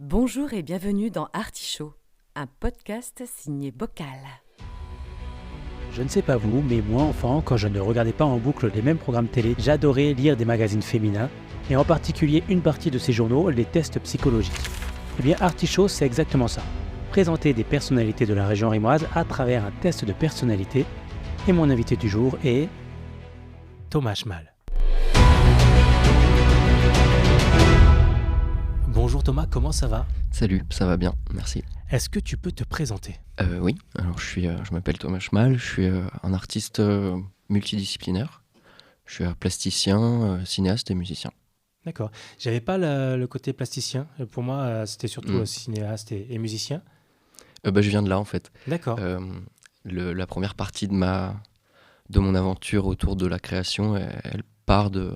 Bonjour et bienvenue dans Artichaut, un podcast signé Bocal. Je ne sais pas vous, mais moi enfant, quand je ne regardais pas en boucle les mêmes programmes télé, j'adorais lire des magazines féminins, et en particulier une partie de ces journaux, les tests psychologiques. Eh bien Artichaut, c'est exactement ça. Présenter des personnalités de la région rimoise à travers un test de personnalité. Et mon invité du jour est Thomas Schmal. Bonjour Thomas, comment ça va ? Salut, ça va bien, merci. Est-ce que tu peux te présenter ? Oui, alors je m'appelle Thomas Schmal, je suis un artiste multidisciplinaire. Je suis plasticien, cinéaste et musicien. D'accord. J'avais pas le côté plasticien. Pour moi, c'était surtout cinéaste et musicien. Je viens de là en fait. D'accord. La première partie de mon aventure autour de la création, elle part de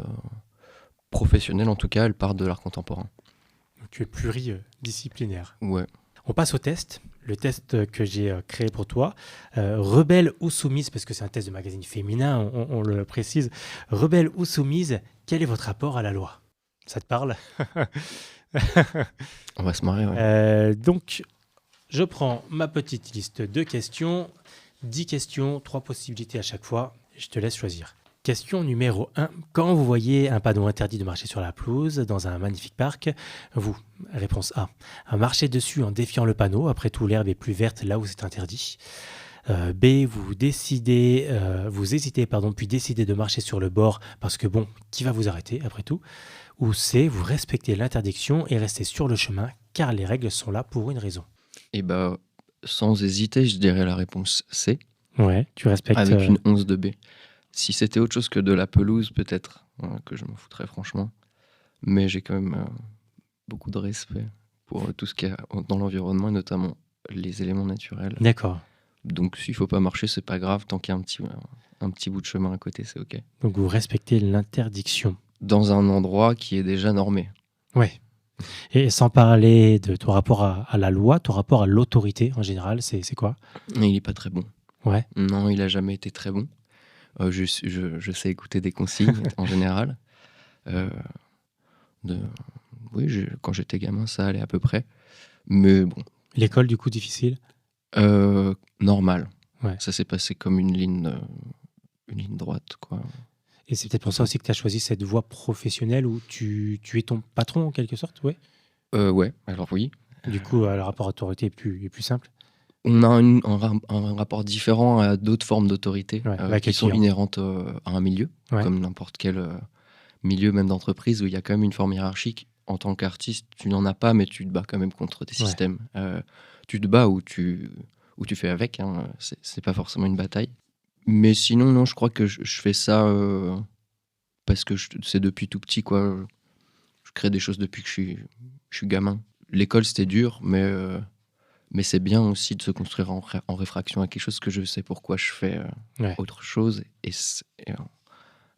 professionnelle en tout cas, elle part de l'art contemporain. Donc, tu es pluridisciplinaire. Ouais. On passe au test. Le test que j'ai créé pour toi. Rebelle ou soumise, parce que c'est un test de magazine féminin, on le précise. Rebelle ou soumise, quel est votre rapport à la loi ? Ça te parle ? On va se marrer, ouais. Donc, je prends ma petite liste de questions. 10 questions, 3 possibilités à chaque fois. Je te laisse choisir. Question numéro 1. Quand vous voyez un panneau interdit de marcher sur la pelouse dans un magnifique parc, vous, réponse A, marchez dessus en défiant le panneau. Après tout, l'herbe est plus verte là où c'est interdit. B, vous hésitez, puis décidez de marcher sur le bord parce que bon, qui va vous arrêter après tout ? Ou C, vous respectez l'interdiction et restez sur le chemin car les règles sont là pour une raison. Et sans hésiter, je dirais la réponse C. Ouais, tu respectes... Avec une 11 de B. Si c'était autre chose que de la pelouse, peut-être que je m'en foutrais franchement. Mais j'ai quand même beaucoup de respect pour tout ce qu'il y a dans l'environnement, et notamment les éléments naturels. D'accord. Donc s'il ne faut pas marcher, c'est pas grave, tant qu'il y a un petit bout de chemin à côté, c'est ok. Donc vous respectez l'interdiction. Dans un endroit qui est déjà normé. Ouais. Et sans parler de ton rapport à la loi, ton rapport à l'autorité en général, c'est quoi ? Mais il n'est pas très bon. Ouais. Non, il n'a jamais été très bon. Je sais écouter des consignes en général. Quand j'étais gamin, ça allait à peu près. Mais bon. L'école, du coup, difficile ? Normal. Ouais. Ça s'est passé comme une ligne droite, quoi. Et c'est peut-être pour ça aussi que tu as choisi cette voie professionnelle où tu es ton patron en quelque sorte, ouais ? Ouais, alors oui. Du coup, le rapport à l'autorité est plus simple ? On a un rapport différent à d'autres formes d'autorité qui sont inhérentes à un milieu, comme n'importe quel milieu, même d'entreprise, où il y a quand même une forme hiérarchique. En tant qu'artiste, tu n'en as pas, mais tu te bats quand même contre des systèmes. Tu te bats ou tu fais avec, c'est pas forcément une bataille. Mais sinon, non, je crois que je fais ça parce que c'est depuis tout petit, quoi. Je crée des choses depuis que je suis gamin. L'école, c'était dur, mais c'est bien aussi de se construire en réfraction à quelque chose que je sais pourquoi je fais autre chose. Et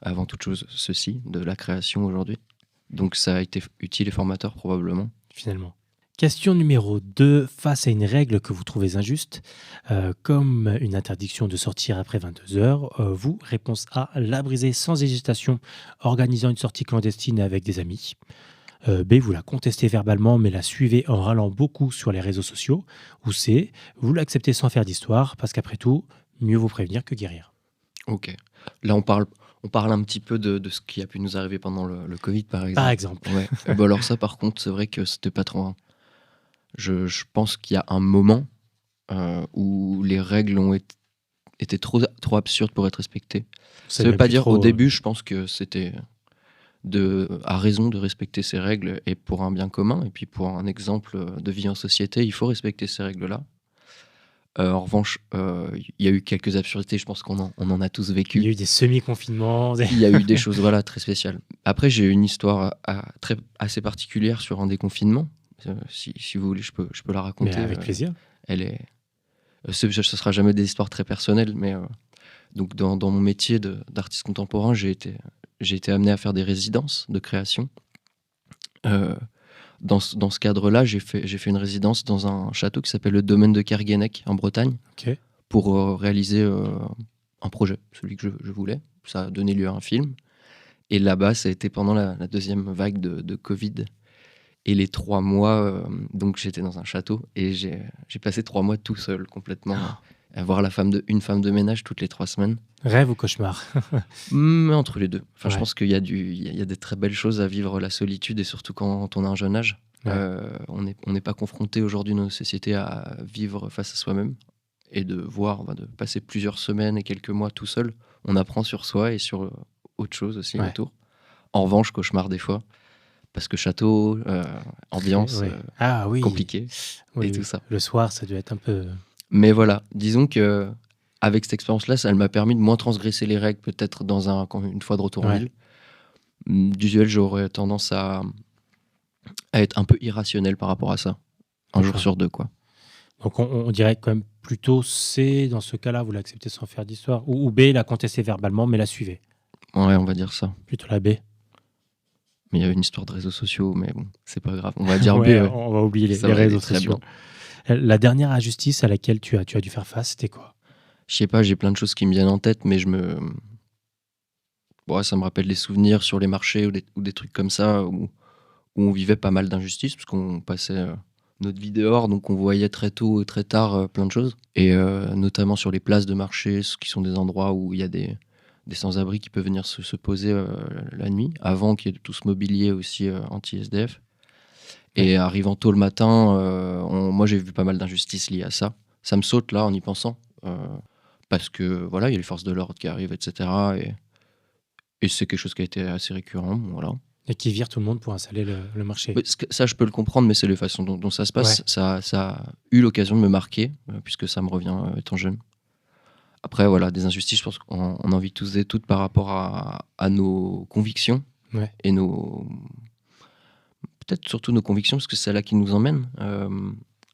avant toute chose, ceci, de la création aujourd'hui. Donc ça a été utile et formateur probablement. Finalement. Question numéro 2. Face à une règle que vous trouvez injuste, comme une interdiction de sortir après 22 heures, vous, réponse A, la brisez sans hésitation, organisant une sortie clandestine avec des amis. B, vous la contestez verbalement, mais la suivez en râlant beaucoup sur les réseaux sociaux. Ou C, vous l'acceptez sans faire d'histoire, parce qu'après tout, mieux vaut prévenir que guérir. Ok. Là, on parle un petit peu de ce qui a pu nous arriver pendant le Covid, par exemple. Par exemple. Ouais. Alors ça, par contre, c'est vrai que c'était pas trop... Je pense qu'il y a un moment où les règles ont été trop absurdes pour être respectées. Ça ne veut pas dire au début, je pense que c'était... à raison de respecter ces règles et pour un bien commun et puis pour un exemple de vie en société, il faut respecter ces règles-là. En revanche, il y a eu quelques absurdités, je pense qu'on en a tous vécu. Il y a eu des semi-confinements. Il y a eu des choses très spéciales. Après, j'ai eu une histoire assez particulière sur un déconfinement. Si vous voulez, je peux la raconter. Mais avec plaisir. Ce ne sera jamais des histoires très personnelles, mais donc dans mon métier d'artiste contemporain, j'ai été amené à faire des résidences de création. Dans ce cadre-là, j'ai fait une résidence dans un château qui s'appelle le domaine de Kerguénec, en Bretagne, pour réaliser un projet, celui que je voulais. Ça a donné lieu à un film. Et là-bas, ça a été pendant la deuxième vague de Covid. Et les 3 mois, donc j'étais dans un château et j'ai passé 3 mois tout seul, complètement, à voir une femme de ménage toutes les 3 semaines. Rêve ou cauchemar? Entre les deux. Enfin, je pense qu'il y a des très belles choses à vivre la solitude, et surtout quand on a un jeune âge. On n'est pas confronté aujourd'hui dans nos sociétés à vivre face à soi-même, et de de passer plusieurs semaines et quelques mois tout seul. On apprend sur soi et sur autre chose aussi autour. En revanche, cauchemar des fois. Parce que château, ambiance compliquée, et tout ça. Le soir, ça doit être un peu... Mais voilà, disons que avec cette expérience-là, ça m'a permis de moins transgresser les règles, peut-être une fois de retour en ville. D'usuel, j'aurais tendance à être un peu irrationnel par rapport à ça. Un jour sur 2, quoi. Donc on dirait quand même plutôt C, dans ce cas-là, vous l'acceptez sans faire d'histoire, ou B, la contestez verbalement, mais la suivez. Ouais, on va dire ça. Plutôt la B. Mais il y a une histoire de réseaux sociaux, mais bon, c'est pas grave. On va dire B. On va oublier les réseaux sociaux. La dernière injustice à laquelle tu as dû faire face, c'était quoi? Je sais pas, j'ai plein de choses qui me viennent en tête, mais ça me rappelle des souvenirs sur les marchés ou des trucs comme ça, où on vivait pas mal d'injustices, parce qu'on passait notre vie dehors, donc on voyait très tôt et très tard plein de choses. Et notamment sur les places de marché, qui sont des endroits où il y a des sans-abri qui peuvent venir se poser la nuit, avant qu'il y ait tout ce mobilier aussi anti-SDF. Et arrivant tôt le matin, moi j'ai vu pas mal d'injustices liées à ça. Ça me saute là en y pensant, parce que voilà, il y a les forces de l'ordre qui arrivent, etc. Et c'est quelque chose qui a été assez récurrent. Voilà. Et qui vire tout le monde pour installer le marché. Ça, je peux le comprendre, mais c'est les façons dont ça se passe. Ça a eu l'occasion de me marquer, puisque ça me revient étant jeune. Après, voilà, des injustices, je pense qu'on en vit tous et toutes par rapport à nos convictions, et peut-être surtout nos convictions, parce que c'est là qui nous emmène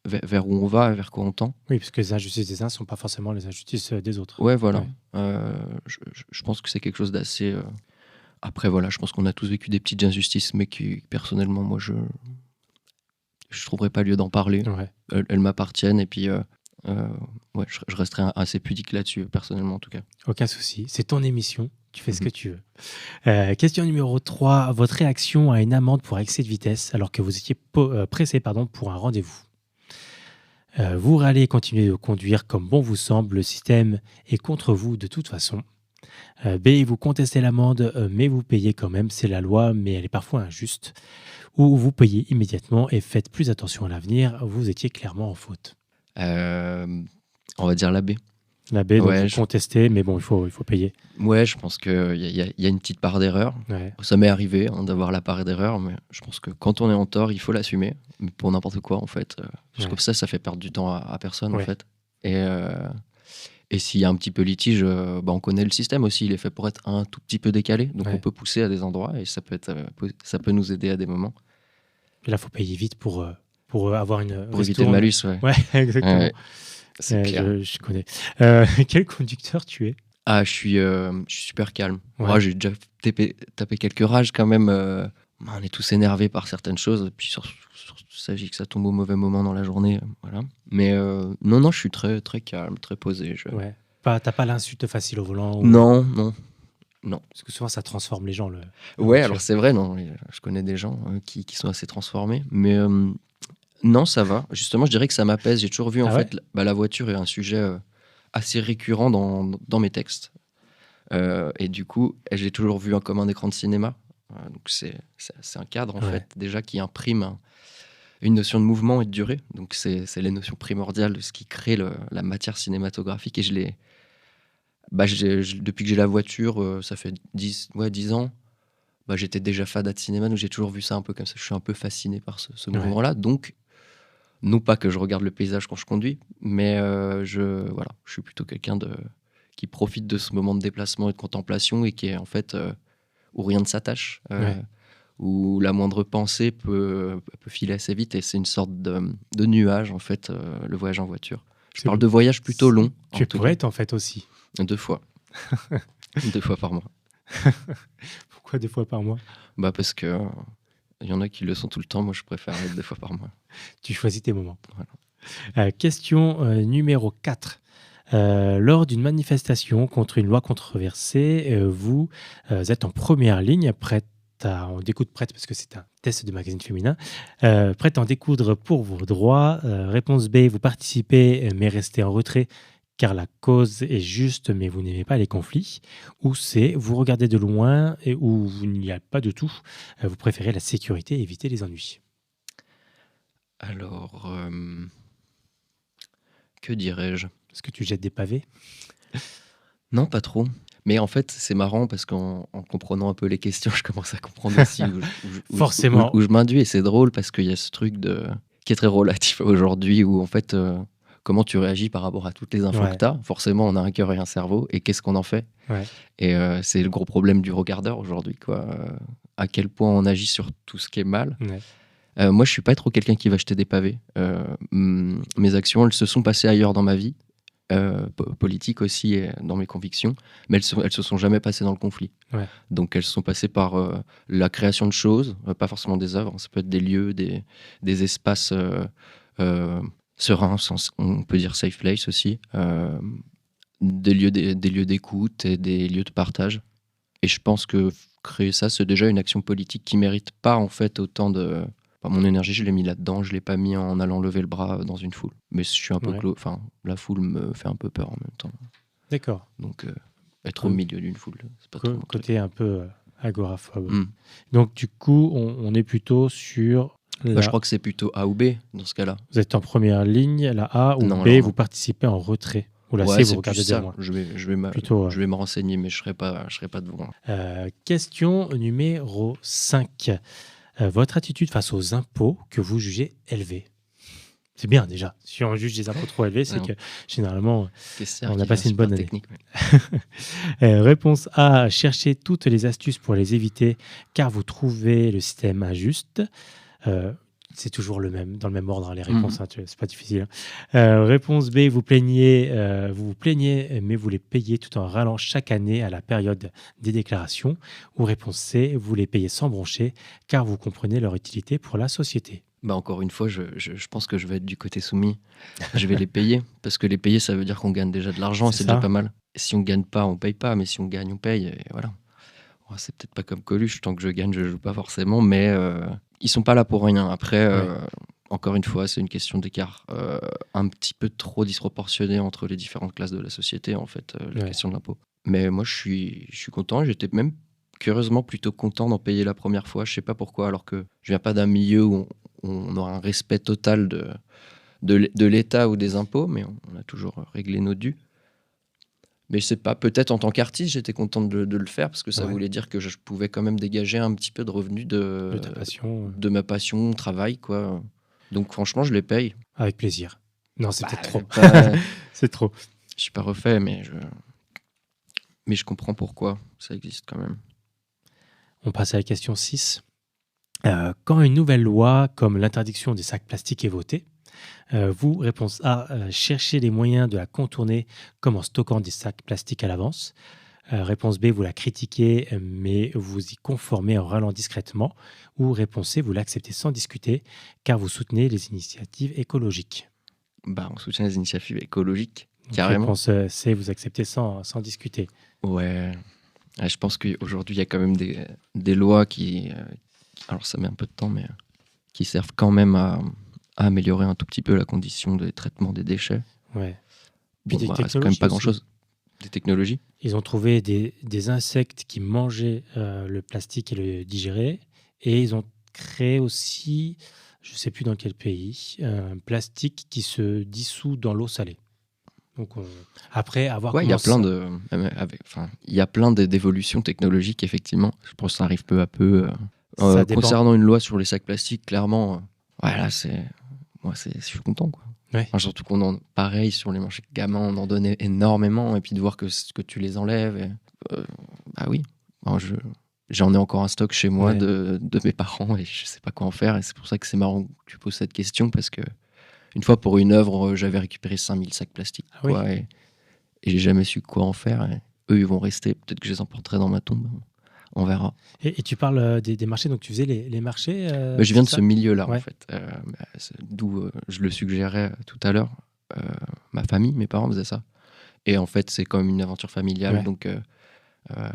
vers où on va et vers quoi on tend. Oui, parce que les injustices des uns ne sont pas forcément les injustices des autres. Ouais, voilà. Je pense que c'est quelque chose d'assez... Après, voilà, je pense qu'on a tous vécu des petites injustices, mais qui, personnellement, moi, je trouverais pas lieu d'en parler. Elles m'appartiennent, et puis... je resterai assez pudique là-dessus, personnellement en tout cas. Aucun souci, c'est ton émission, tu fais ce que tu veux. Question numéro 3, votre réaction à une amende pour excès de vitesse alors que vous étiez pressé pour un rendez-vous. Vous râlez et continuez de conduire comme bon vous semble, le système est contre vous de toute façon. B, vous contestez l'amende mais vous payez quand même, c'est la loi mais elle est parfois injuste. Ou vous payez immédiatement et faites plus attention à l'avenir, vous étiez clairement en faute. On va dire la B. La B, donc vous contestez, mais bon, il faut payer. Ouais, je pense qu'il y a une petite part d'erreur. Ça m'est arrivé d'avoir la part d'erreur, mais je pense que quand on est en tort, il faut l'assumer, mais pour n'importe quoi en fait. Parce que ça fait perdre du temps à personne en fait. Et s'il y a un petit peu litige, on connaît le système aussi, il est fait pour être un tout petit peu décalé, donc on peut pousser à des endroits et ça peut nous aider à des moments. Et là, il faut payer vite pour avoir une... Pour éviter le malus, Ouais, exactement. C'est clair. Je connais. Quel conducteur tu es? Je suis super calme. Moi, j'ai déjà tapé quelques rages quand même. On est tous énervés par certaines choses. Et puis, il s'agit que ça tombe au mauvais moment dans la journée. Voilà. Mais non, je suis très, très calme, très posé. T'as pas l'insulte facile au volant ou... Non. Parce que souvent, ça transforme les gens. Alors c'est vrai, non. Je connais des gens qui sont assez transformés. Mais... non, ça va. Justement, je dirais que ça m'apaise. J'ai toujours vu, la voiture est un sujet assez récurrent dans mes textes. Et du coup, j'ai toujours vu comme un écran de cinéma. Donc, c'est un cadre, en fait, déjà, qui imprime une notion de mouvement et de durée. Donc, c'est les notions primordiales de ce qui crée la matière cinématographique. Et depuis que j'ai la voiture, ça fait 10 ans, j'étais déjà fan de cinéma. Donc, j'ai toujours vu ça un peu comme ça. Je suis un peu fasciné par ce mouvement-là. Donc, non pas que je regarde le paysage quand je conduis, mais je suis plutôt quelqu'un qui profite de ce moment de déplacement et de contemplation, et qui est en fait où rien ne s'attache, où la moindre pensée peut filer assez vite, et c'est une sorte de nuage en fait, le voyage en voiture. Je parle de voyage plutôt long. Tu es poète en fait aussi. 2 fois. 2 fois par mois. Pourquoi 2 fois par mois? Parce que... il y en a qui le sont tout le temps, moi je préfère être 2 fois par mois. Tu choisis tes moments. Voilà. Question numéro 4. Lors d'une manifestation contre une loi controversée, vous êtes en première ligne, prête à en découdre, prête, parce que c'est un test de magazine féminin, prête à en découdre pour vos droits. Réponse B, vous participez mais restez en retrait car la cause est juste mais vous n'aimez pas les conflits. Ou C, vous regardez de loin et où il n'y a pas de tout. Vous préférez la sécurité et éviter les ennuis. Alors, que dirais-je? Est-ce que tu jettes des pavés? Non, pas trop. Mais en fait, c'est marrant parce qu'en comprenant un peu les questions, je commence à comprendre aussi Forcément. Où je m'induis. Et c'est drôle parce qu'il y a ce truc qui est très relatif aujourd'hui où en fait, comment tu réagis par rapport à toutes les infos que tu as. Forcément, on a un cœur et un cerveau. Et qu'est-ce qu'on en fait? Et c'est le gros problème du regardeur aujourd'hui, quoi. À quel point on agit sur tout ce qui est mal. Moi, je suis pas trop quelqu'un qui va jeter des pavés. Mes actions, elles se sont passées ailleurs dans ma vie. Politique aussi et dans mes convictions, mais elles se sont jamais passées dans le conflit. Donc elles se sont passées par la création de choses, pas forcément des œuvres, ça peut être des lieux, des espaces sereins, on peut dire safe place aussi, des lieux d'écoute et des lieux de partage. Et je pense que créer ça, c'est déjà une action politique qui mérite pas en fait autant de... Mon énergie, je l'ai mis là-dedans, je l'ai pas mis en allant lever le bras dans une foule. Mais je suis un peu enfin, la foule me fait un peu peur en même temps. D'accord. Donc être au milieu d'une foule, c'est pas trop mon côté un peu agoraphobe. Donc du coup, on est plutôt sur... Je crois que c'est plutôt A ou B dans ce cas-là. Vous êtes en première ligne, la A, ou B, vous participez en retrait. Ou la C, vous regardez de loin. Je vais me renseigner, mais je serai pas devant. Question numéro 5. Votre attitude face aux impôts que vous jugez élevés. C'est bien déjà. Si on juge des impôts trop élevés, c'est que généralement, on a passé une bonne année. Réponse A, cherchez toutes les astuces pour les éviter car vous trouvez le système injuste. C'est toujours le même, dans le même ordre, les réponses, c'est pas difficile. Réponse B, vous vous plaignez, mais vous les payez tout en râlant chaque année à la période des déclarations. Ou réponse C, vous les payez sans broncher, car vous comprenez leur utilité pour la société. Encore une fois, je pense que je vais être du côté soumis. Je vais les payer, parce que les payer, ça veut dire qu'on gagne déjà de l'argent, c'est déjà pas mal. Si on gagne pas, on paye pas, mais si on gagne, on paye, et voilà. C'est peut-être pas comme Coluche, tant que je gagne, je joue pas forcément, mais ils sont pas là pour rien. Après, encore une fois, c'est une question d'écart un petit peu trop disproportionné entre les différentes classes de la société, en fait, la question de l'impôt. Mais moi, je suis content, j'étais même curieusement plutôt content d'en payer la première fois, je sais pas pourquoi, alors que je viens pas d'un milieu où on aura un respect total de l'État ou des impôts, mais on a toujours réglé nos dus. Mais je sais pas, peut-être en tant qu'artiste, j'étais content de le faire parce que ça voulait dire que je pouvais quand même dégager un petit peu de revenus de ma passion, travail, quoi. Donc franchement, je les paye. Avec plaisir. Non, c'est peut-être trop. C'est trop. Je suis pas refait, mais je comprends pourquoi ça existe quand même. On passe à la question 6. Quand une nouvelle loi comme l'interdiction des sacs plastiques est votée, vous, réponse A, cherchez les moyens de la contourner comme en stockant des sacs plastiques à l'avance. Réponse B, vous la critiquez mais vous y conformez en râlant discrètement. Ou réponse C, vous l'acceptez sans discuter car vous soutenez les initiatives écologiques. On soutient les initiatives écologiques, donc, carrément. Réponse C, vous acceptez sans discuter. Ouais, je pense qu'aujourd'hui il y a quand même des lois qui alors ça met un peu de temps, mais qui servent quand même à améliorer un tout petit peu la condition de traitement des déchets. Ouais. C'est quand même pas grand-chose. Des technologies. Ils ont trouvé des insectes qui mangeaient le plastique et le digéraient. Et ils ont créé aussi, je ne sais plus dans quel pays, un plastique qui se dissout dans l'eau salée. Donc, après avoir il y a plein d'évolutions technologiques, effectivement. Je pense que ça arrive peu à peu. Concernant une loi sur les sacs plastiques, clairement, je suis content, quoi. Ouais. Surtout pareil, sur les marchés gamins, on en donnait énormément, et puis de voir que tu les enlèves. Oui. J'en ai encore un stock chez moi de mes parents, et je sais pas quoi en faire. Et c'est pour ça que c'est marrant que tu poses cette question, parce que une fois, pour une œuvre, j'avais récupéré 5000 sacs plastiques. Et j'ai jamais su quoi en faire. Et eux, ils vont rester. Peut-être que je les emporterai dans ma tombe. On verra. Et tu parles des marchés, donc tu faisais les marchés je viens de ce milieu-là, en fait. D'où je le suggérais tout à l'heure. Ma famille, mes parents faisaient ça. Et en fait, c'est quand même une aventure familiale. Donc,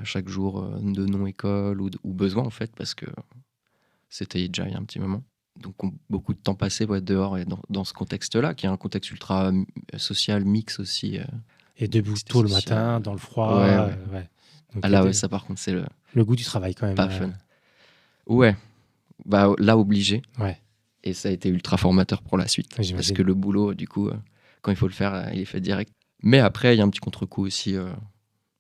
chaque jour de non-école ou besoin, en fait, parce que c'était déjà il y a un petit moment. Donc, beaucoup de temps passé dehors et dans ce contexte-là, qui est un contexte ultra social, mix aussi. Et debout tôt le matin, dans le froid. Ouais. Donc, là, ça, par contre, c'est le goût du travail, quand même. Pas fun. Ouais. Bah, là, obligé. Ouais. Et ça a été ultra formateur pour la suite. J'imagine. Parce que le boulot, du coup, quand il faut le faire, il est fait direct. Mais après, il y a un petit contre-coup aussi.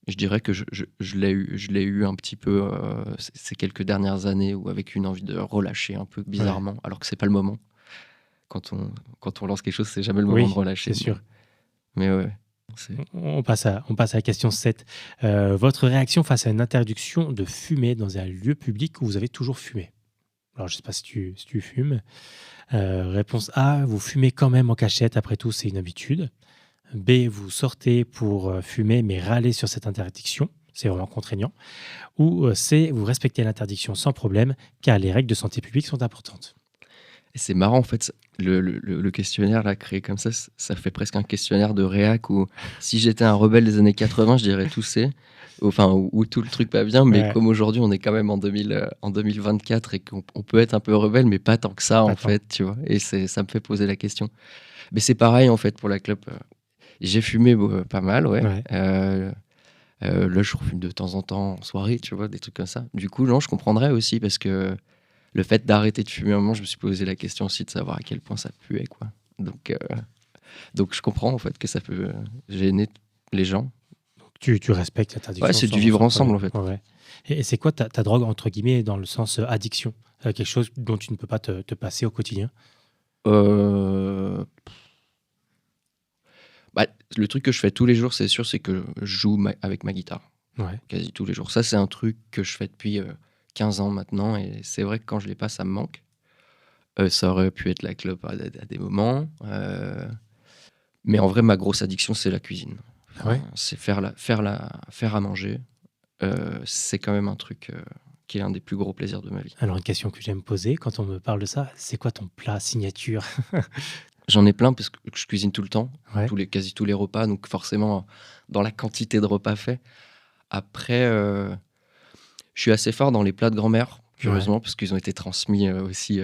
Je dirais que je l'ai eu un petit peu ces quelques dernières années, où avec une envie de relâcher un peu bizarrement, alors que c'est pas le moment. Quand on lance quelque chose, c'est jamais le moment de relâcher. C'est sûr. Mais ouais. On passe à la question 7. Votre réaction face à une interdiction de fumer dans un lieu public où vous avez toujours fumé? Alors, je ne sais pas si tu fumes. Réponse A, vous fumez quand même en cachette, après tout, c'est une habitude. B, vous sortez pour fumer, mais râlez sur cette interdiction, c'est vraiment contraignant. Ou C, vous respectez l'interdiction sans problème, car les règles de santé publique sont importantes. Et c'est marrant, en fait, le questionnaire là, créé comme ça fait presque un questionnaire de réac où si j'étais un rebelle des années 80, je dirais tout C, enfin, où tout le truc va bien, mais comme aujourd'hui, on est quand même en 2024 et qu'on peut être un peu rebelle, mais pas tant que ça, fait, tu vois. Et ça me fait poser la question. Mais c'est pareil, en fait, pour la clope. J'ai fumé pas mal, ouais. Là, je refume de temps en temps en soirée, tu vois, des trucs comme ça. Du coup, non, je comprendrais aussi, parce que le fait d'arrêter de fumer un moment, je me suis posé la question aussi de savoir à quel point ça puait, quoi. Donc je comprends, en fait, que ça peut gêner les gens. Tu respectes l'interdiction. Ouais, c'est du vivre ensemble, en fait. Ouais. Et c'est quoi ta drogue, entre guillemets, dans le sens addiction? Quelque chose dont tu ne peux pas te passer au quotidien? Le truc que je fais tous les jours, c'est sûr, c'est que je joue avec ma guitare. Ouais. Quasi tous les jours. Ça, c'est un truc que je fais depuis 15 ans maintenant. Et c'est vrai que quand je l'ai pas, ça me manque. Ça aurait pu être la clope à des moments. Mais en vrai, ma grosse addiction, c'est la cuisine. C'est faire à manger. C'est quand même un truc qui est un des plus gros plaisirs de ma vie. Alors, une question que j'aime poser quand on me parle de ça, c'est quoi ton plat signature? J'en ai plein parce que je cuisine tout le temps, quasi tous les repas, donc forcément dans la quantité de repas faits. Après, je suis assez fort dans les plats de grand-mère, curieusement, parce qu'ils ont été transmis aussi.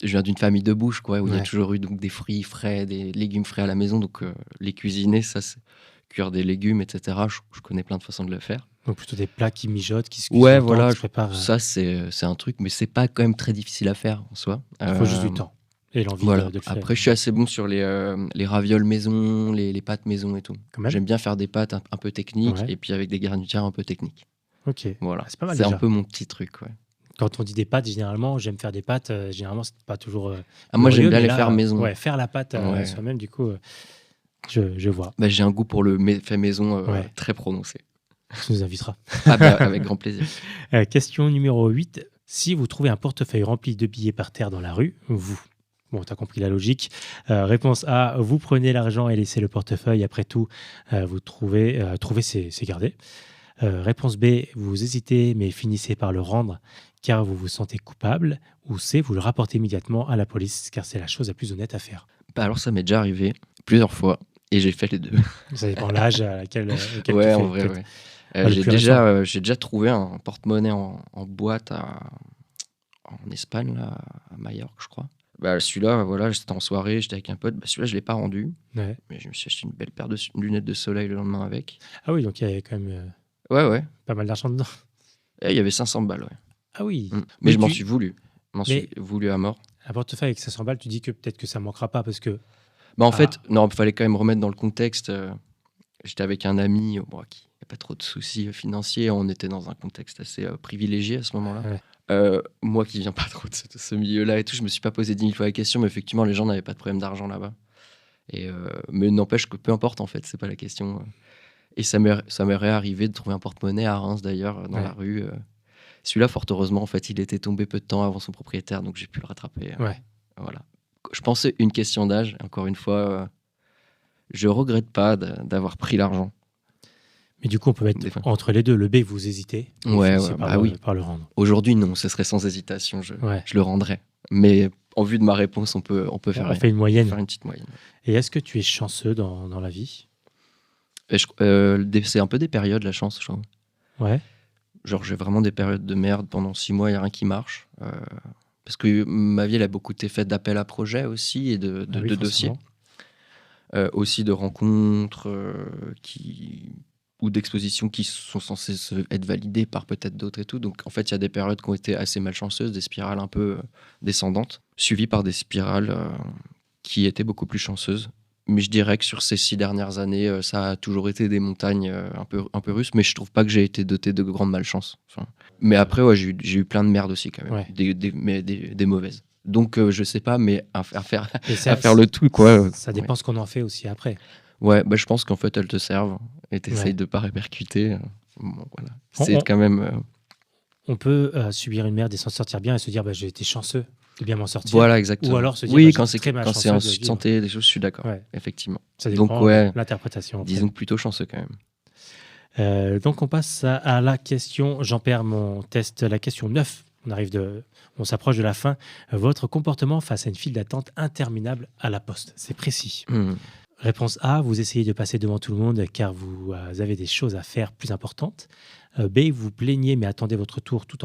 Je viens d'une famille de bouche, quoi, où il y a toujours eu donc, des fruits frais, des légumes frais à la maison, donc les cuisiner, ça, c'est cuire des légumes, etc. Je connais plein de façons de le faire. Donc plutôt des plats qui mijotent, qui se cuisinent voilà, qui se préparent. Ça, c'est un truc, mais c'est pas quand même très difficile à faire en soi. Il faut juste du temps. Et l'envie de le faire. Après, je suis assez bon sur les ravioles maison, les pâtes maison et tout. J'aime bien faire des pâtes un peu techniques et puis avec des garnitures un peu techniques. Ok. Voilà. C'est pas mal. C'est un peu mon petit truc. Ouais. Quand on dit des pâtes, généralement, j'aime faire des pâtes. Généralement, c'est pas toujours. Moi, j'aime bien les faire maison. Ouais, faire la pâte soi-même, du coup, je vois. J'ai un goût pour le fait maison très prononcé. Tu nous inviteras. Avec grand plaisir. Question numéro 8. Si vous trouvez un portefeuille rempli de billets par terre dans la rue, Bon, tu as compris la logique. Réponse A, vous prenez l'argent et laissez le portefeuille. Après tout, vous trouver, c'est garder. Réponse B, vous hésitez mais finissez par le rendre car vous vous sentez coupable. Ou C, vous le rapportez immédiatement à la police car c'est la chose la plus honnête à faire. Alors, ça m'est déjà arrivé plusieurs fois et j'ai fait les deux. Ça dépend de l'âge à laquelle tu fais. Ouais, en vrai, ouais. J'ai déjà trouvé un porte-monnaie en boîte en Espagne, là, à Majorque, je crois. Celui-là, j'étais en soirée, j'étais avec un pote. Celui-là, je ne l'ai pas rendu. Ouais. Mais je me suis acheté une belle paire de lunettes de soleil le lendemain avec. Ah oui, donc il y avait quand même pas mal d'argent dedans. Et il y avait 500 balles, ouais. Ah oui. Mais je m'en suis voulu. Suis voulu à mort. Un portefeuille avec 500 balles, tu dis que peut-être que ça ne manquera pas parce que... En fait, non, il fallait quand même remettre dans le contexte. J'étais avec un ami qui n'a pas trop de soucis financiers. On était dans un contexte assez privilégié à ce moment-là. Ouais. Moi qui viens pas trop de ce milieu-là et tout, je me suis pas posé 10 000 fois la question, mais effectivement, les gens n'avaient pas de problème d'argent là-bas. Mais n'empêche que peu importe, en fait, c'est pas la question. Et ça m'est réarrivé de trouver un porte-monnaie à Reims, d'ailleurs, dans la rue. Celui-là, fort heureusement, en fait, il était tombé peu de temps avant son propriétaire, donc j'ai pu le rattraper. Voilà. Je pensais une question d'âge, encore une fois, je regrette pas d'avoir pris l'argent. Mais du coup, on peut mettre entre les deux. Le B, vous hésitez. Par le rendre. Aujourd'hui, non, ce serait sans hésitation. Je le rendrais. Mais en vue de ma réponse, on peut faire une moyenne. Faire une petite moyenne. Et est-ce que tu es chanceux dans la vie? C'est un peu des périodes, la chance, je trouve. Ouais. Genre, j'ai vraiment des périodes de merde. Pendant 6 mois, il n'y a rien qui marche. Parce que ma vie, elle a beaucoup été faite d'appels à projets aussi et de dossiers. Aussi de rencontres ou d'expositions qui sont censées être validées par peut-être d'autres et tout. Donc, en fait, il y a des périodes qui ont été assez malchanceuses, des spirales un peu descendantes, suivies par des spirales qui étaient beaucoup plus chanceuses. Mais je dirais que sur ces 6 dernières années, ça a toujours été des montagnes un peu russes, mais je trouve pas que j'ai été doté de grande malchance. Mais après, ouais, j'ai eu plein de merde aussi quand même, ouais. des mauvaises. Donc, je sais pas, mais à faire le tout, quoi. Ça dépend ce qu'on en fait aussi après. Ouais, bah, je pense qu'en fait, elles te servent et t'essayes de pas répercuter. Bon, voilà. C'est quand même... On peut subir une merde et s'en sortir bien et se dire j'ai été chanceux de bien m'en sortir. Voilà, exactement. Ou alors se dire oui, quand c'est en santé, des choses, je suis d'accord. Ouais. Effectivement. Ça dépend de l'interprétation. Disons que plutôt chanceux quand même. Donc on passe à la question, j'en perds mon test, la question 9. On s'approche de la fin. Votre comportement face à une file d'attente interminable à la poste. C'est précis. Réponse A, vous essayez de passer devant tout le monde car vous avez des choses à faire plus importantes. B, vous plaignez mais attendez votre tour tout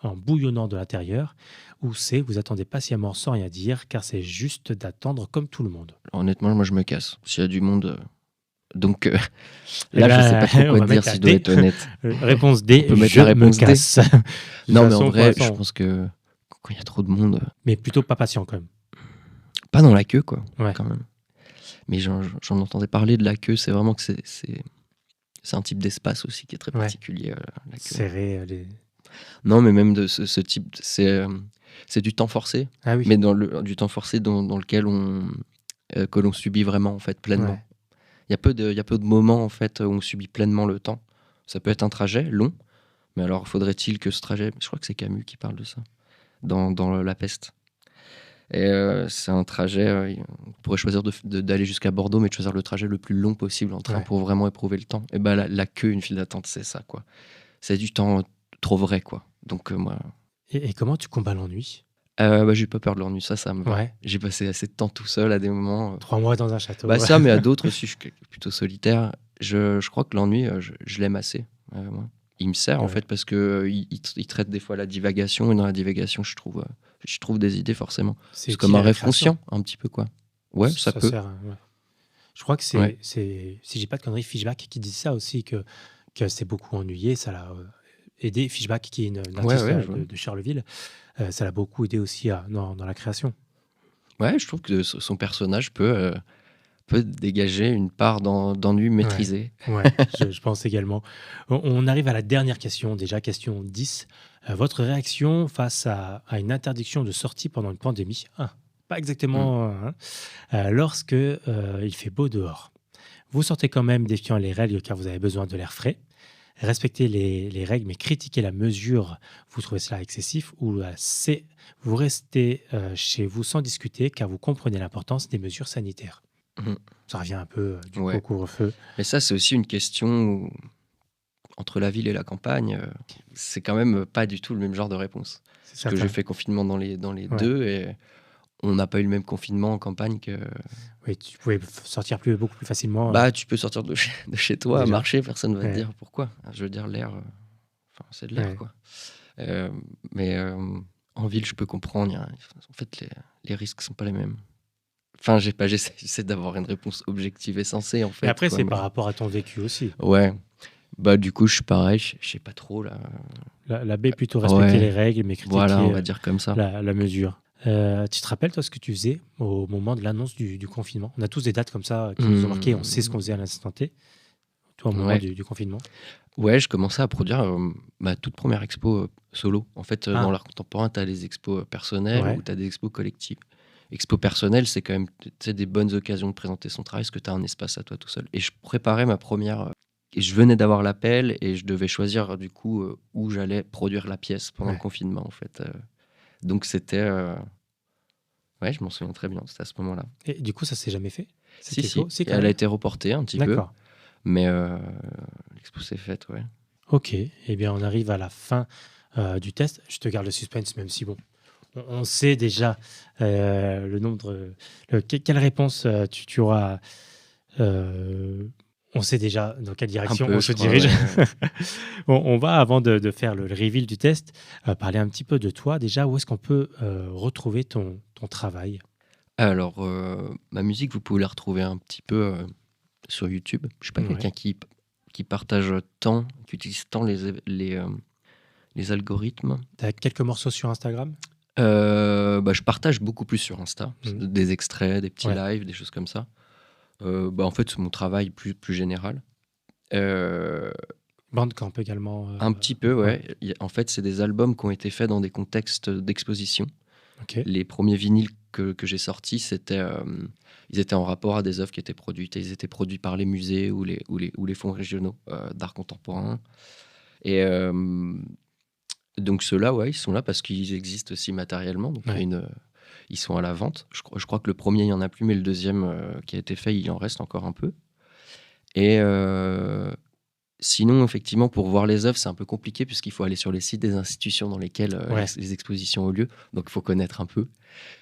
en bouillonnant de l'intérieur. Ou C, vous attendez patiemment sans rien dire car c'est juste d'attendre comme tout le monde. Honnêtement, moi je me casse. S'il y a du monde... Donc là, je sais pas trop quoi dire si je dois être honnête. Réponse D, on peut mettre la réponse me casse. Non, mais en vrai, je pense que quand il y a trop de monde... Mais plutôt pas patient quand même. Pas dans la queue, quoi, ouais. Quand même. Mais j'en entendais parler de la queue, c'est vraiment que c'est un type d'espace aussi qui est très particulier. La queue. Serré, Non, mais même de ce type, c'est du temps forcé, oui. Mais du temps forcé dans lequel que l'on subit vraiment en fait pleinement. Ouais. Il y a peu de moments en fait où on subit pleinement le temps. Ça peut être un trajet long, mais alors faudrait-il que ce trajet, je crois que c'est Camus qui parle de ça dans La Peste. Et c'est un trajet, on pourrait choisir d'aller jusqu'à Bordeaux, mais de choisir le trajet le plus long possible en train pour vraiment éprouver le temps. Et ben la queue, une file d'attente, c'est ça, quoi. C'est du temps trop vrai, quoi. Donc moi. Et comment tu combats l'ennui ? J'ai pas peur de l'ennui, ça me va. Ouais. J'ai passé assez de temps tout seul à des moments. 3 mois dans un château. Ça, mais à d'autres aussi, je suis plutôt solitaire. Je crois que l'ennui, je l'aime assez. Moi. Il me sert en fait parce que il traite des fois la divagation, et dans la divagation, je trouve des idées forcément. C'est comme un rêve conscient, un petit peu, quoi. Ouais, ça peut. Sert, Je crois que c'est si j'ai pas de conneries, Fishback qui dit ça aussi, que c'est beaucoup ennuyé, ça l'a aidé. Fishback qui est une artiste de Charleville, ça l'a beaucoup aidé aussi dans la création. Ouais, je trouve que son personnage peut dégager une part d'ennui maîtrisé. Ouais, je pense également. On arrive à la dernière question, déjà question 10. Votre réaction face à une interdiction de sortie pendant une pandémie, pas exactement, lorsque il fait beau dehors. Vous sortez quand même défiant les règles car vous avez besoin de l'air frais. Respectez les règles, mais critiquez la mesure, vous trouvez cela excessif, ou C, vous restez chez vous sans discuter car vous comprenez l'importance des mesures sanitaires. Ça revient un peu du coup au couvre-feu. Mais ça, c'est aussi une question entre la ville et la campagne. C'est quand même pas du tout le même genre de réponse. Parce que j'ai fait confinement dans les deux et on n'a pas eu le même confinement en campagne que... Oui, tu pouvais sortir beaucoup plus facilement. Tu peux sortir de chez toi, déjà. Marcher, personne ne va te dire pourquoi. Je veux dire, l'air, c'est de l'air, quoi. Mais en ville, je peux comprendre. En fait, les risques ne sont pas les mêmes. Enfin, j'essaie d'avoir une réponse objective et sensée, en fait. Et après, c'est par rapport à ton vécu aussi. Ouais. Du coup, je suis pareil, je sais pas trop, là. La B, plutôt respecter les règles, mais critiquer voilà, on va dire comme ça. La mesure. Tu te rappelles, toi, ce que tu faisais au moment de l'annonce du confinement ? On a tous des dates comme ça qui nous ont marqué, on sait ce qu'on faisait à l'instant T. Toi, au moment du confinement ? Ouais, je commençais à produire ma toute première expo solo. En fait, dans l'art contemporain, tu as les expos personnelles ou tu as des expos collectives. Expo personnelle, c'est quand même des bonnes occasions de présenter son travail parce que tu as un espace à toi tout seul. Et je préparais ma première... Et je venais d'avoir l'appel et je devais choisir du coup où j'allais produire la pièce pendant le confinement, en fait. Donc c'était... Ouais, je m'en souviens très bien, c'était à ce moment-là. Et du coup, ça s'est jamais fait ? Si, elle a été reportée un petit peu. Mais l'expo s'est faite, ouais. Ok, eh bien on arrive à la fin du test. Je te garde le suspense, même si on sait déjà le nombre... quelle réponse tu auras... on On sait déjà dans quelle direction peu, on se je crois, dirige. ouais. On va, avant de faire le reveal du test, parler un petit peu de toi. Déjà, où est-ce qu'on peut retrouver ton travail? Alors, ma musique, vous pouvez la retrouver un petit peu sur YouTube. Je suis pas Ouais. quelqu'un qui partage tant, qui utilise tant les algorithmes. Tu as quelques morceaux sur Instagram? Je partage beaucoup plus sur Insta, des extraits, des petits lives, des choses comme ça. En fait, c'est mon travail plus général. Bandcamp également. Un petit peu, ouais. En fait, c'est des albums qui ont été faits dans des contextes d'exposition. Ok. Les premiers vinyles que j'ai sortis, ils étaient en rapport à des œuvres qui étaient produites. Et ils étaient produits par les musées ou les fonds régionaux d'art contemporain. Et donc ceux-là, ouais, ils sont là parce qu'ils existent aussi matériellement. Donc ils sont à la vente. Je crois que le premier, il n'y en a plus, mais le deuxième qui a été fait, il en reste encore un peu. Et sinon, effectivement, pour voir les œuvres, c'est un peu compliqué puisqu'il faut aller sur les sites des institutions dans lesquelles les expositions ont lieu. Donc, il faut connaître un peu.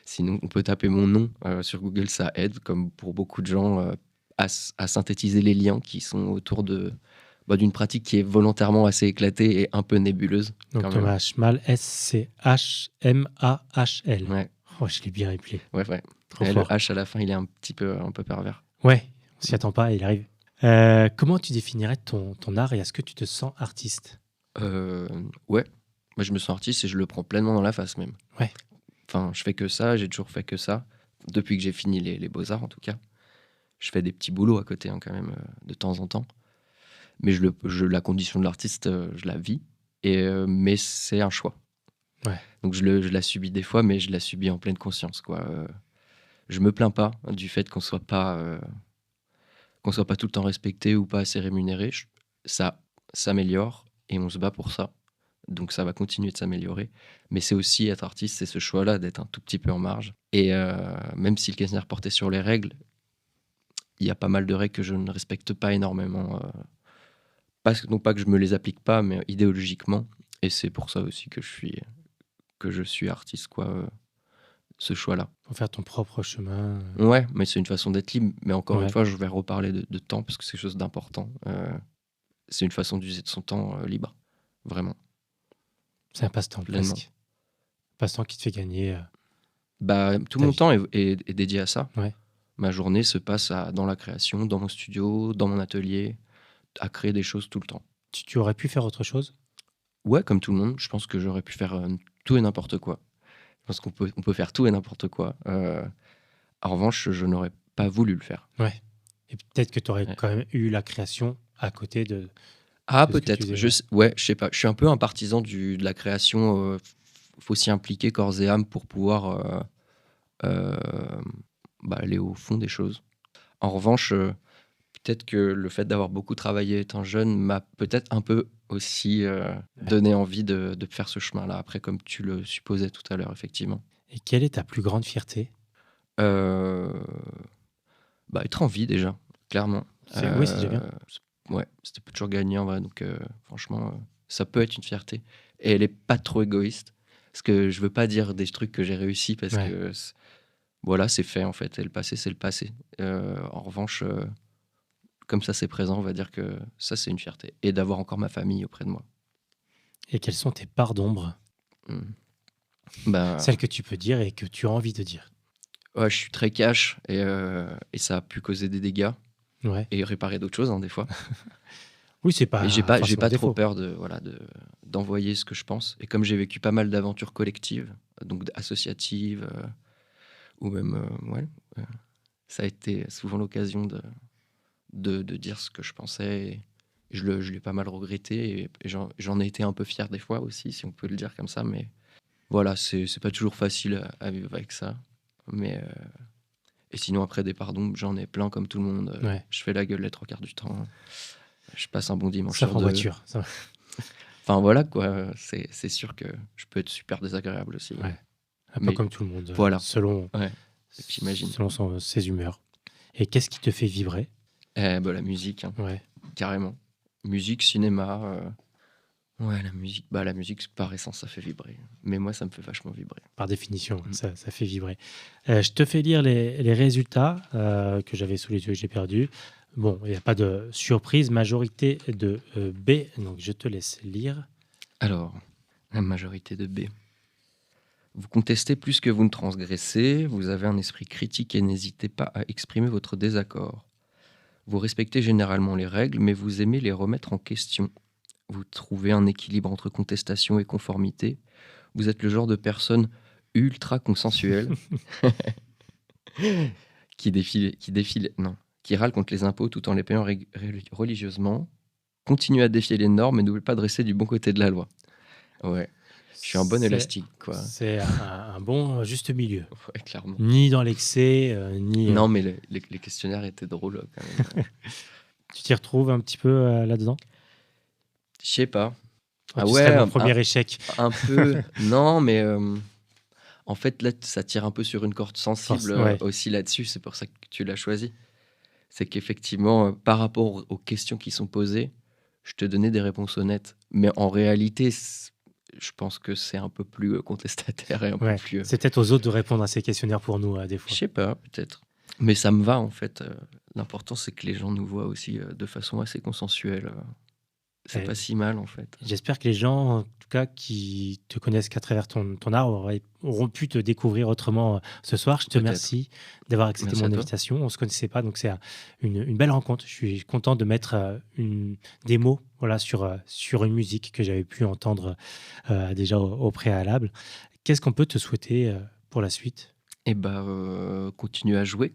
Sinon, on peut taper mon nom sur Google, ça aide, comme pour beaucoup de gens, à synthétiser les liens qui sont autour d'une pratique qui est volontairement assez éclatée et un peu nébuleuse. Donc, Thomas Schmal, S-C-H-M-A-H-L. Ouais. Oh, je l'ai bien appelé. Ouais. Trop et fort. Le H à la fin, il est un peu pervers. Ouais, on s'y attend pas, il arrive. Comment tu définirais ton art et est-ce que tu te sens artiste? Ouais, moi je me sens artiste et je le prends pleinement dans la face même. Ouais. Enfin, je fais que ça, j'ai toujours fait que ça. Depuis que j'ai fini les beaux-arts en tout cas. Je fais des petits boulots à côté quand même de temps en temps. Mais la condition de l'artiste, je la vis. Mais c'est un choix. Ouais. Donc je la subis des fois, mais je la subis en pleine conscience, quoi. Je me plains pas du fait qu'on soit pas tout le temps respecté ou pas assez rémunéré. Ça s'améliore et on se bat pour ça. Donc ça va continuer de s'améliorer. Mais c'est aussi être artiste, c'est ce choix-là d'être un tout petit peu en marge. Et même si le Kessner portait sur les règles, il y a pas mal de règles que je ne respecte pas énormément. Non pas que je me les applique pas, mais idéologiquement. Et c'est pour ça aussi que je suis artiste, quoi. Ce choix-là. Pour faire ton propre chemin. Ouais, mais c'est une façon d'être libre. Mais encore une fois, je vais reparler de temps parce que c'est quelque chose d'important. C'est une façon d'user de son temps libre. Vraiment. C'est un passe-temps presque. Un passe-temps qui te fait gagner. Tout mon temps est dédié à ça. Ouais. Ma journée se passe dans la création, dans mon studio, dans mon atelier, à créer des choses tout le temps. Tu aurais pu faire autre chose? Ouais, comme tout le monde. Je pense que j'aurais pu faire tout et n'importe quoi. Je pense qu'on peut faire tout et n'importe quoi. En revanche, je n'aurais pas voulu le faire. Ouais. Et peut-être que tu aurais quand même eu la création à côté de... Peut-être. Je sais pas. Je suis un peu un partisan de la création. Faut s'y impliquer corps et âme pour pouvoir aller au fond des choses. En revanche, peut-être que le fait d'avoir beaucoup travaillé étant jeune m'a peut-être un peu aussi donné envie de faire ce chemin-là. Après, comme tu le supposais tout à l'heure, effectivement. Et quelle est ta plus grande fierté? Être en vie, déjà, clairement. Oui, c'est déjà bien. Ouais, c'était toujours gagnant, vrai. Donc, franchement, ça peut être une fierté. Et elle est pas trop égoïste. Parce que je veux pas dire des trucs que j'ai réussi parce que voilà, c'est fait en fait. Et le passé, c'est le passé. En revanche, comme ça, c'est présent, on va dire que ça, c'est une fierté. Et d'avoir encore ma famille auprès de moi. Et quelles sont tes parts d'ombre? Celles que tu peux dire et que tu as envie de dire. Ouais, je suis très cash et ça a pu causer des dégâts. Ouais. Et réparer d'autres choses, des fois. Oui, c'est pas. Et j'ai pas trop peur d'envoyer ce que je pense. Et comme j'ai vécu pas mal d'aventures collectives, donc associatives, ou même, ça a été souvent l'occasion de dire ce que je pensais. Et je l'ai pas mal regretté. Et j'en ai été un peu fier des fois aussi, si on peut le dire comme ça. Mais voilà, c'est pas toujours facile à vivre avec ça. Mais. Et sinon, après des pardons, j'en ai plein comme tout le monde. Je fais la gueule les 3 quarts du temps. Je passe un bon dimanche sur 2. Voiture. Ça... Enfin, voilà, quoi. C'est sûr que je peux être super désagréable aussi. Ouais. Un peu comme tout le monde. Voilà. Selon, j'imagine. Selon ses humeurs. Et qu'est-ce qui te fait vibrer? La musique, hein. Carrément. Musique, cinéma... Ouais, la musique, par essence, ça fait vibrer. Mais moi, ça me fait vachement vibrer. Par définition, ça fait vibrer. Je te fais lire les résultats que j'avais sous les yeux et que j'ai perdus. Bon, il n'y a pas de surprise, majorité de B, donc je te laisse lire. Alors, la majorité de B. Vous contestez plus que vous ne transgressez, vous avez un esprit critique et n'hésitez pas à exprimer votre désaccord. Vous respectez généralement les règles, mais vous aimez les remettre en question. Vous trouvez un équilibre entre contestation et conformité. Vous êtes le genre de personne ultra consensuelle qui râle contre les impôts tout en les payant religieusement. Continuez à défier les normes et n'oubliez pas de rester du bon côté de la loi. Ouais. Je suis un bon élastique, quoi. C'est un bon juste milieu. Ouais, clairement. Ni dans l'excès, ni... Non, mais les questionnaires étaient drôles, quand même. Tu t'y retrouves un petit peu là-dedans? Je sais pas. Tu serais mon premier échec. Un peu. Non, mais en fait, là, ça tire un peu sur une corde sensible aussi là-dessus. C'est pour ça que tu l'as choisi. C'est qu'effectivement, par rapport aux questions qui sont posées, je te donnais des réponses honnêtes. Mais en réalité... je pense que c'est un peu plus contestataire et un peu plus... C'est peut-être aux autres de répondre à ces questionnaires pour nous, des fois. Je sais pas, peut-être. Mais ça me va, en fait. L'important, c'est que les gens nous voient aussi de façon assez consensuelle. C'est pas si mal, en fait. J'espère que les gens, en tout cas, qui te connaissent qu'à travers ton art, auront pu te découvrir autrement ce soir. Je te remercie d'avoir accepté mon invitation. On ne se connaissait pas, donc c'est une belle rencontre. Je suis content de mettre des mots sur une musique que j'avais pu entendre déjà au préalable. Qu'est-ce qu'on peut te souhaiter pour la suite? Continuer à jouer,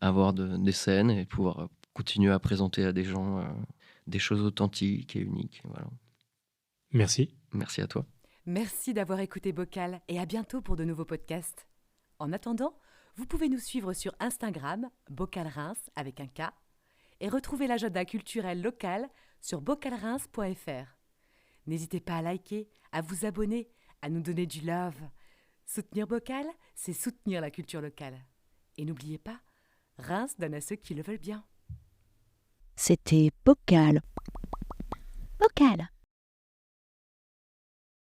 avoir des scènes et pouvoir continuer à présenter à des gens... des choses authentiques et uniques. Voilà. Merci. Merci à toi. Merci d'avoir écouté Bocal et à bientôt pour de nouveaux podcasts. En attendant, vous pouvez nous suivre sur Instagram, Bocal Reims avec un K, et retrouver l'agenda culturel local sur bocalreims.fr. N'hésitez pas à liker, à vous abonner, à nous donner du love. Soutenir Bocal, c'est soutenir la culture locale. Et n'oubliez pas, Reims donne à ceux qui le veulent bien. C'était Bocal. Bocal.